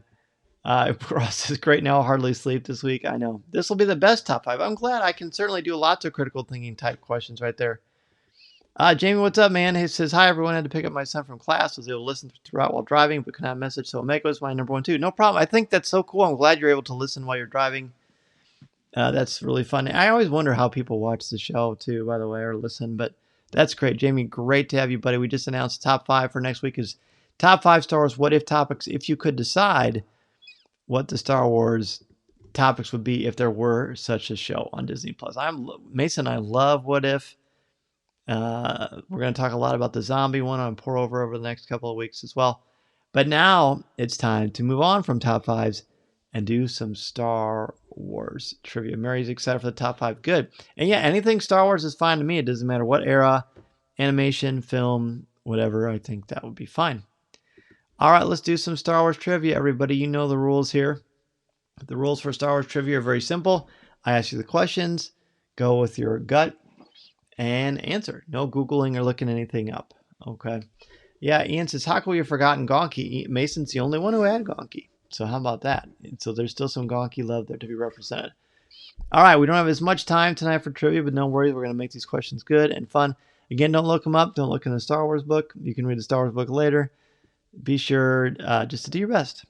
Ross says, great now. Hardly sleep this week. I know. This will be the best top 5. I'm glad I can certainly do lots of critical thinking type questions right there. Jamie, what's up, man? He says, hi, everyone. I had to pick up my son from class. Was able to listen throughout while driving, but could not message. So Omega was my number 1, too. No problem. I think that's so cool. I'm glad you're able to listen while you're driving. That's really fun. I always wonder how people watch the show, too, by the way, or listen. But that's great. Jamie, great to have you, buddy. We just announced top 5 for next week is top 5 Star Wars what if topics. If you could decide what the Star Wars topics would be if there were such a show on Disney Plus. Mason and I love what if. We're going to talk a lot about the zombie one on Pour Over the next couple of weeks as well. But now it's time to move on from top 5s and do some Star Wars trivia. Mary's excited for the top 5. Good. And yeah, anything Star Wars is fine to me. It doesn't matter what era, animation, film, whatever. I think that would be fine. All right, let's do some Star Wars trivia, everybody. You know the rules here. The rules for Star Wars trivia are very simple. I ask you the questions. Go with your gut. And answer. No Googling or looking anything up. Okay. Yeah, Ian says, how come you've forgotten Gonky? Mason's the only one who had Gonky. So how about that? And so there's still some Gonky love there to be represented. All right, we don't have as much time tonight for trivia, but no worries. We're going to make these questions good and fun. Again, don't look them up. Don't look in the Star Wars book. You can read the Star Wars book later. Be sure just to do your best.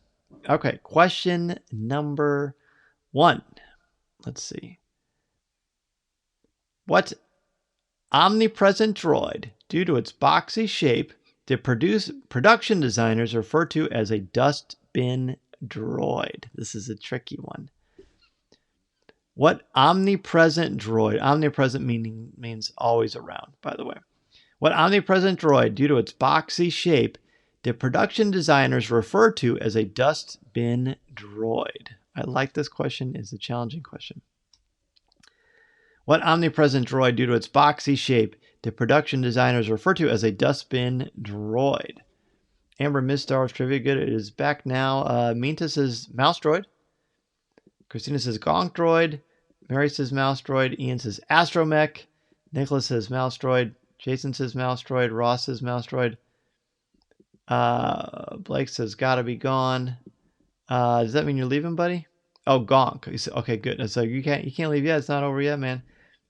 Okay, question number 1. Let's see. What omnipresent droid, due to its boxy shape, did production designers refer to as a dustbin droid? This is a tricky one. What omnipresent droid, omnipresent means always around, by the way. What omnipresent droid, due to its boxy shape, did production designers refer to as a dustbin droid? I like this question. It's a challenging question. What omnipresent droid, due to its boxy shape, did production designers refer to as a dustbin droid? Amber missed Star Wars trivia. Good. It is back now. Minta says mouse droid. Christina says gonk droid. Mary says mouse droid. Ian says astromech. Nicholas says mouse droid. Jason says mouse droid. Ross says mouse droid. Blake says gotta be gone. Does that mean you're leaving, buddy? Oh, gonk. Okay, good. So you can't leave yet. It's not over yet, man.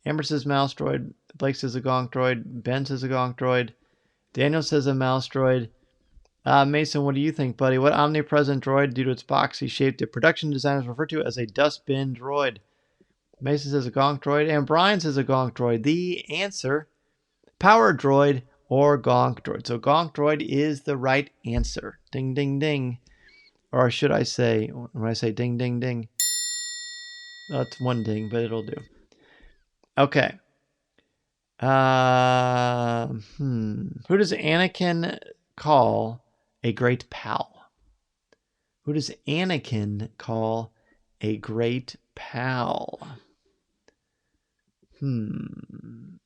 Amber says mouse droid. Blake says a gonk droid. Ben says a gonk droid. Daniel says a mouse droid. Mason, what do you think, buddy? What omnipresent droid, due to its boxy shape, did production designers refer to as a dustbin droid? Mason says a gonk droid. And Brian says a gonk droid. The answer, power droid or gonk droid. So gonk droid is the right answer. Ding, ding, ding. Or should I say, when I say ding, ding, ding, that's one ding, but it'll do. Okay. Who does Anakin call a great pal? Who does Anakin call a great pal?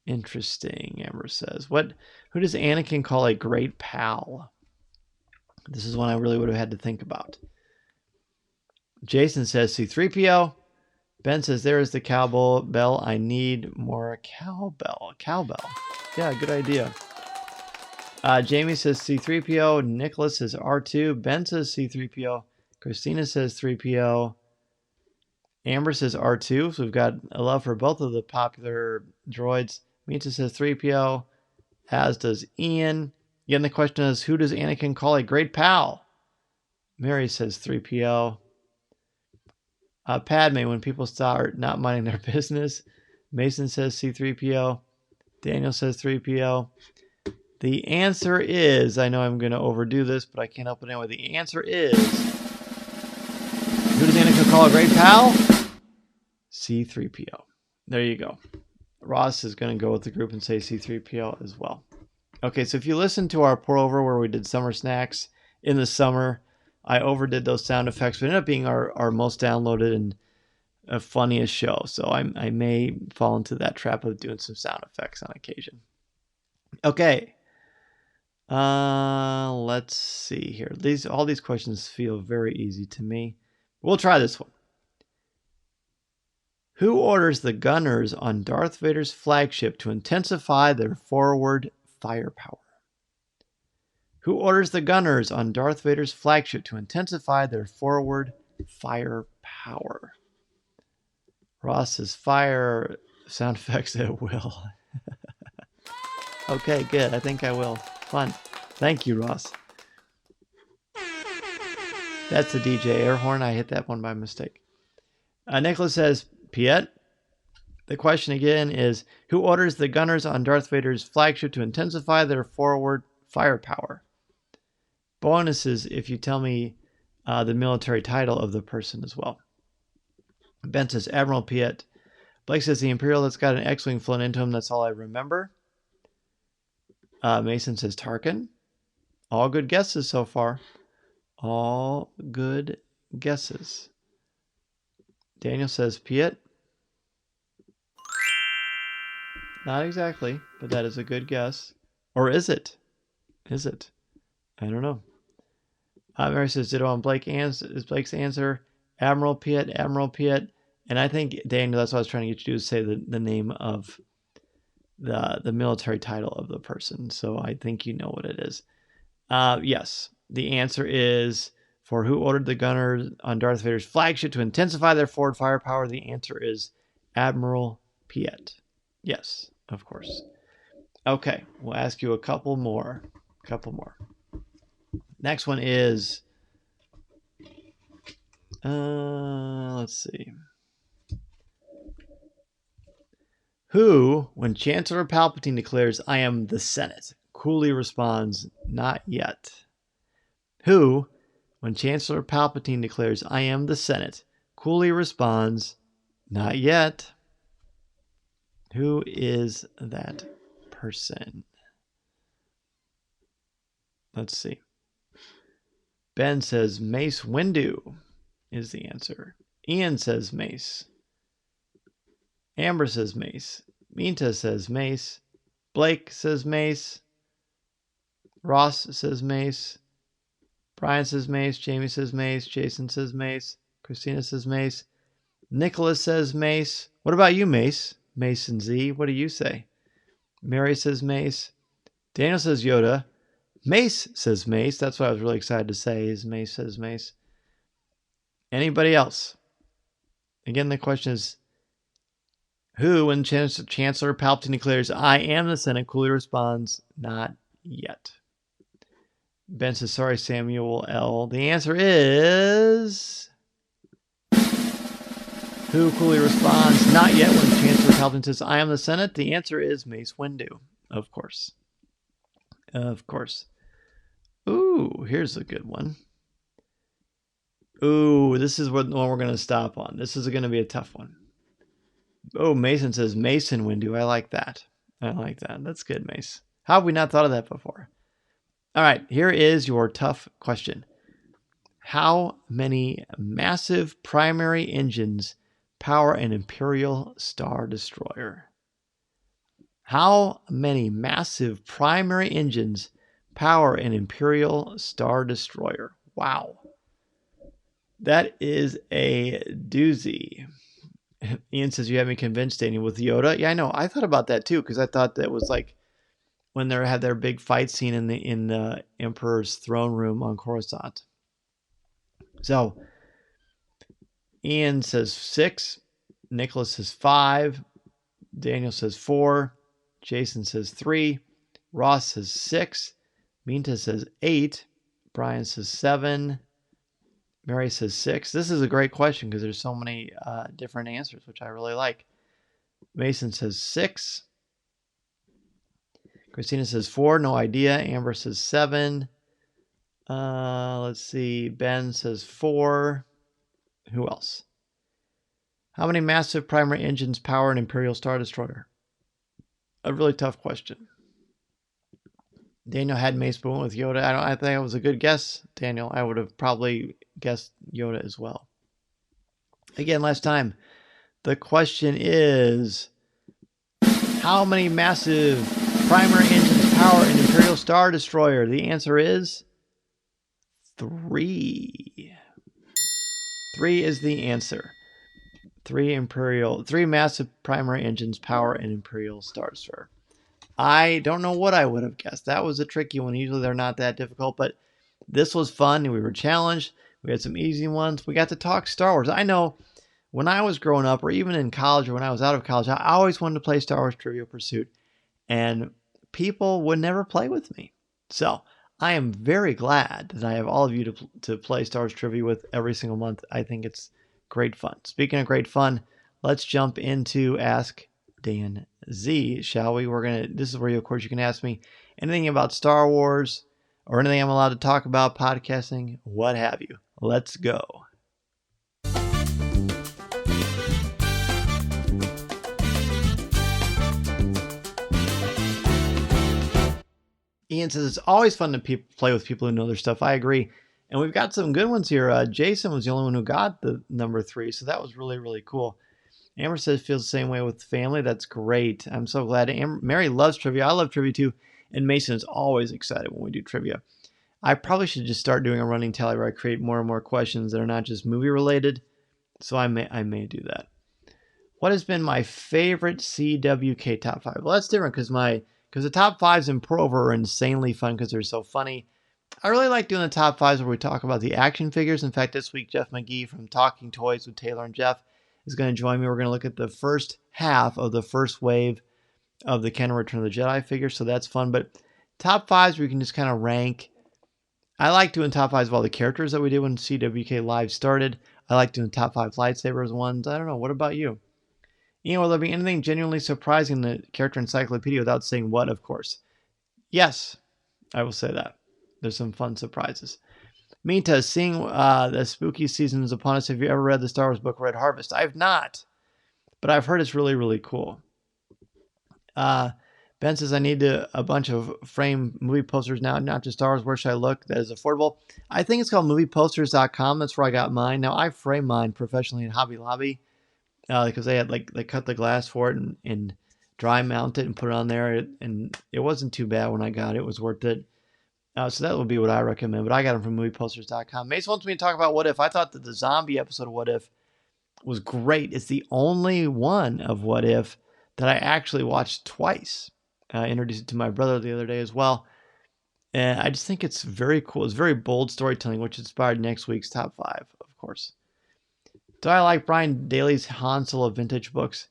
Interesting, Amber says. Who does Anakin call a great pal? This is one I really would have had to think about. Jason says C-3PO. Ben says, there is the cowbell. I need more cowbell. Cowbell. Yeah, good idea. Jamie says C-3PO. Nicholas says R2. Ben says C-3PO. Christina says 3PO. Amber says R2. So we've got a love for both of the popular droids. Mita says 3PO. As does Ian. Again, the question is, who does Anakin call a great pal? Mary says 3PO. Padme, when people start not minding their business. Mason says C-3PO. Daniel says 3PO. The answer is, I know I'm going to overdo this, but I can't help it anyway. The answer is, who does Anakin call a great pal? C-3PO. There you go. Ross is going to go with the group and say C-3PO as well. Okay, so if you listen to our pour over where we did summer snacks in the summer, I overdid those sound effects, but it ended up being our most downloaded and funniest show. So I may fall into that trap of doing some sound effects on occasion. Okay. Let's see here. All these questions feel very easy to me. We'll try this one. Who orders the gunners on Darth Vader's flagship to intensify their forward firepower? Who orders the gunners on Darth Vader's flagship to intensify their forward firepower? Ross says fire sound effects at will. Okay, good. I think I will. Fun. Thank you, Ross. That's the DJ air horn. I hit that one by mistake. Nicholas says, Piet. The question again is, who orders the gunners on Darth Vader's flagship to intensify their forward firepower? Bonuses if you tell me the military title of the person as well. Ben says, Admiral Piet. Blake says, the Imperial that's got an X-Wing flown into him. That's all I remember. Mason says, Tarkin. All good guesses so far. All good guesses. Daniel says, Piet. Not exactly, but that is a good guess. Or is it? Is it? I don't know. Mary says, ditto on is Blake's answer. Admiral Piet, Admiral Piet. And I think, Daniel, that's what I was trying to get you to do, is say the name of the military title of the person. So I think you know what it is. Yes, the answer is, for who ordered the gunners on Darth Vader's flagship to intensify their forward firepower, the answer is Admiral Piet. Yes, of course. Okay, we'll ask you a couple more. Next one is, let's see. Who, when Chancellor Palpatine declares, I am the Senate, coolly responds, not yet? Who, when Chancellor Palpatine declares, I am the Senate, coolly responds, not yet? Who is that person? Let's see. Ben says Mace Windu is the answer. Ian says Mace. Amber says Mace. Minta says Mace. Blake says Mace. Ross says Mace. Brian says Mace. Jamie says Mace. Jason says Mace. Christina says Mace. Nicholas says Mace. What about you, Mace? Mason Z, what do you say? Mary says Mace. Daniel says Yoda. Mace says Mace. That's what I was really excited to say, is Mace says Mace. Anybody else? Again, the question is, who, when Chancellor Palpatine declares, I am the Senate, coolly responds, not yet? Ben says, sorry, Samuel L. The answer is, who coolly responds, not yet, when Chancellor Palpatine says, I am the Senate? The answer is Mace Windu, of course. Of course. Ooh, here's a good one. Ooh, this is what one we're going to stop on. This is going to be a tough one. Oh, Mason says Mason Windu. I like that. That's good, Mace. How have we not thought of that before? All right, here is your tough question. How many massive primary engines power an Imperial Star Destroyer? How many massive primary engines power an Imperial Star Destroyer? Wow. That is a doozy. Ian says, you have me convinced, Daniel, with Yoda. Yeah, I know. I thought about that too, because I thought that was like when they had their big fight scene in the Emperor's throne room on Coruscant. So Ian says 6. Nicholas says 5. Daniel says 4. Jason says 3. Ross says 6. Minta says 8. Brian says 7. Mary says 6. This is a great question because there's so many different answers, which I really like. Mason says 6. Christina says 4. No idea. Amber says 7. Let's see. Ben says 4. Who else? How many massive primary engines power an Imperial Star Destroyer? A really tough question. Daniel had Mace, but went with Yoda. I think it was a good guess, Daniel. I would have probably guessed Yoda as well. Again, last time, the question is, how many massive primary engines power an Imperial Star Destroyer? The answer is 3. 3 is the answer. 3 massive primary engines power an Imperial Star Destroyer. I don't know what I would have guessed. That was a tricky one. Usually they're not that difficult, but this was fun. We were challenged. We had some easy ones. We got to talk Star Wars. I know when I was growing up, or even in college, or when I was out of college, I always wanted to play Star Wars Trivial Pursuit, and people would never play with me. So I am very glad that I have all of you to play Star Wars Trivia with every single month. I think it's great fun. Speaking of great fun, let's jump into Ask Dan Z, shall we? This is where, of course, you can ask me anything about Star Wars or anything I'm allowed to talk about, podcasting, what have you. Let's go. Ian says it's always fun to play with people who know their stuff. I agree. And we've got some good ones here. Jason was the only one who got the number 3, so that was really, really cool. Amber says feels the same way with family. That's great. I'm so glad. Mary loves trivia. I love trivia too. And Mason is always excited when we do trivia. I probably should just start doing a running tally where I create more and more questions that are not just movie related. So I may do that. What has been my favorite CWK top 5? Well, that's different because the top 5s in Prover are insanely fun because they're so funny. I really like doing the top 5s where we talk about the action figures. In fact, this week, Jeff McGee from Talking Toys with Taylor and Jeff is going to join me. We're going to look at the first half of the first wave of the Ken Return of the Jedi figures, so that's fun. But top 5s where you can just kind of rank. I like doing top 5s of all the characters that we did when CWK Live started. I like doing top 5 lightsabers ones. I don't know. What about you? Will there be anything genuinely surprising in the character encyclopedia without saying what, of course? Yes, I will say that. There's some fun surprises. Minta, seeing the spooky season is upon us. Have you ever read the Star Wars book Red Harvest? I have not, but I've heard it's really, really cool. Ben says, I need a bunch of frame movie posters now, not just Star Wars. Where should I look that is affordable? I think it's called movieposters.com. That's where I got mine. Now, I frame mine professionally in Hobby Lobby because they cut the glass for it and dry mount it and put it on there. And it wasn't too bad when I got it. It was worth it. So that would be what I recommend. But I got them from movieposters.com. Mace wants me to talk about What If. I thought that the zombie episode of What If was great. It's the only one of What If that I actually watched twice. I introduced it to my brother the other day as well. And I just think it's very cool. It's very bold storytelling, which inspired next week's top 5, of course. Do I like Brian Daly's Han Solo vintage books?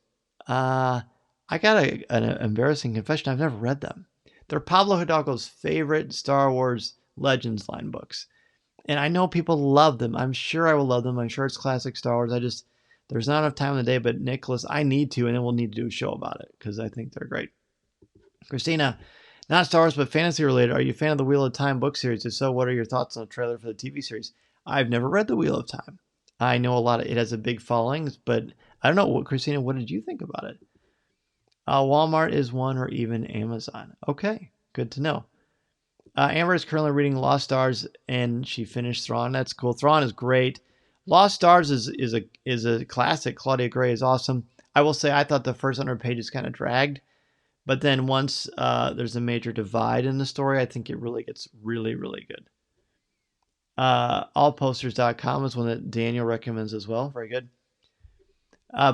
I got an embarrassing confession. I've never read them. They're Pablo Hidalgo's favorite Star Wars Legends line books. And I know people love them. I'm sure I will love them. I'm sure it's classic Star Wars. There's not enough time in the day, but Nicholas, I need to, and then we'll need to do a show about it because I think they're great. Christina, not Star Wars, but fantasy related. Are you a fan of the Wheel of Time book series? If so, what are your thoughts on the trailer for the TV series? I've never read the Wheel of Time. I know it has a big following, but I don't know. Christina, what did you think about it? Walmart is one, or even Amazon. Okay, good to know. Amber is currently reading Lost Stars, and she finished Thrawn. That's cool. Thrawn is great. Lost Stars is a classic. Claudia Gray is awesome. I will say I thought the first 100 pages kind of dragged, But then once there's a major divide in the story, I think it really gets really, really good. Allposters.com is one that Daniel recommends as well. Very good.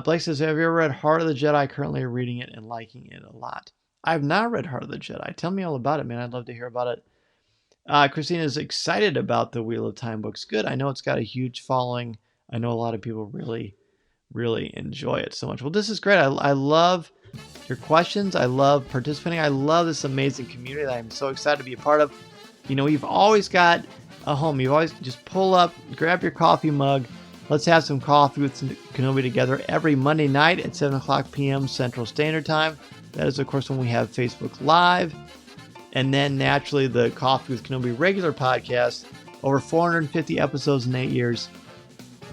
Blake says, have you ever read Heart of the Jedi? Currently reading it and liking it a lot. I have not read Heart of the Jedi. Tell me all about it, man. I'd love to hear about it. Christina is excited about the Wheel of Time books. Good. I know it's got a huge following. I know a lot of people really, really enjoy it so much. Well, this is great. I love your questions. I love participating. I love this amazing community that I'm so excited to be a part of. You know, you've always got a home. You always just pull up, grab your coffee mug. Let's have some coffee with Kenobi together every Monday night at 7 o'clock p.m. Central Standard Time. That is, of course, when we have Facebook Live. And then, naturally, the Coffee with Kenobi regular podcast, over 450 episodes in 8 years.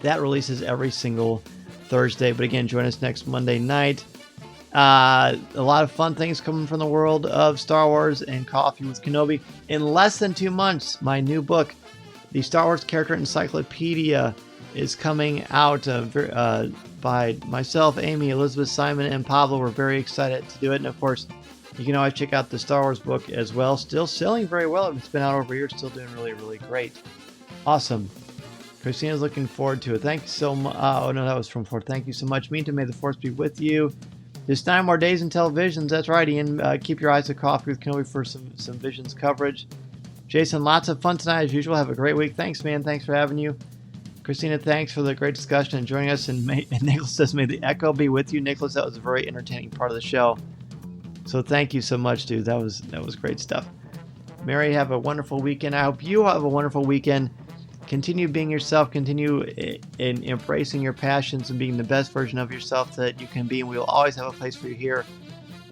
That releases every single Thursday. But again, join us next Monday night. A lot of fun things coming from the world of Star Wars and Coffee with Kenobi. In less than 2 months, my new book, The Star Wars Character Encyclopedia, is coming out by myself, Amy, Elizabeth, Simon, and Pablo. We're very excited to do it. And of course, you can always check out the Star Wars book as well. Still selling very well. It's been out over a year. Still doing really, really great. Awesome. Christina's looking forward to it. Thank you so much. Oh, no, that was from Ford. Thank you so much. Meantime, may the Force be with you. There's 9 more days until Visions. That's right, Ian. Keep your eyes on Coffee with Kenobi for some Visions coverage. Jason, lots of fun tonight as usual. Have a great week. Thanks, man. Thanks for having you. Christina, thanks for the great discussion and joining us. And Nicholas says, may the echo be with you. Nicholas, that was a very entertaining part of the show. So thank you so much, dude. That was great stuff. Mary, have a wonderful weekend. I hope you have a wonderful weekend. Continue being yourself. Continue in embracing your passions and being the best version of yourself that you can be. And we will always have a place for you here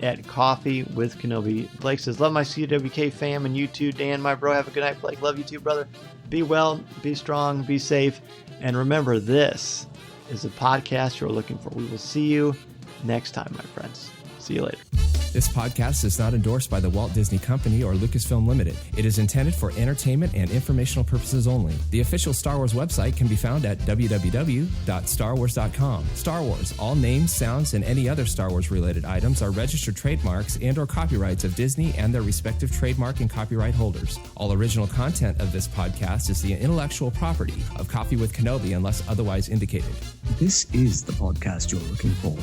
at Coffee with Kenobi. Blake says, love my CWK fam and you too. Dan, my bro, have a good night. Blake, love you too, brother. Be well, be strong, be safe. And remember, this is the podcast you're looking for. We will see you next time, my friends. See you later. This podcast is not endorsed by the Walt Disney Company or Lucasfilm Limited. It is intended for entertainment and informational purposes only. The official Star Wars website can be found at www.starwars.com. Star Wars, all names, sounds, and any other Star Wars related items are registered trademarks and or copyrights of Disney and their respective trademark and copyright holders. All original content of this podcast is the intellectual property of Coffee with Kenobi unless otherwise indicated. This is the podcast you're looking for.